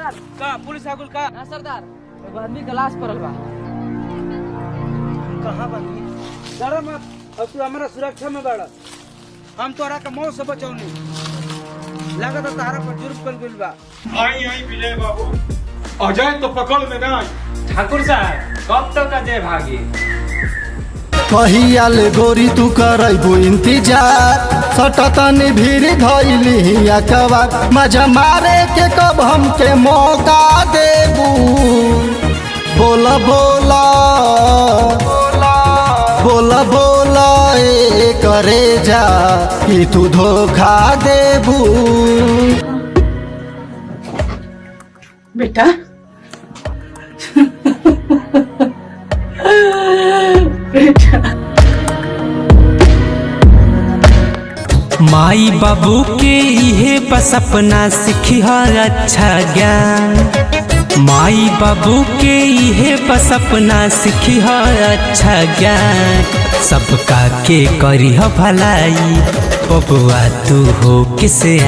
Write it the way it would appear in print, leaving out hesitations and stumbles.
सरदार का पुलिस आगुल का ना सरदार एगो आदमी का लाश पड़ल बा। कहाँ बानी? डर मत, अब तू हमारा सुरक्षा में बाड़ा। हम तोरा के मौत से बचौनी। लागत है तारा पर जुर्म कर गइल बा। आई आई विजय बाबू, अजय तो पकड़ में ना। ठाकुर साहब कब तक अजय भागी? कहियाल गोरी तू करबू इंतजार, सटतनी भीड़ धैली अखबार, मजा मारे के कब हमके मौका देबू। बोला बोला बोला बोला ए करे जा कि तू धोखा देबू। बेटा बेटा माई बाबू के इहे बस अपना सीखी हर अच्छा ज्ञान। माई बाबू के इहे बस अपना सीखी हर अच्छा ज्ञान। सबका के करी भलाई बबुआ तू हो किसे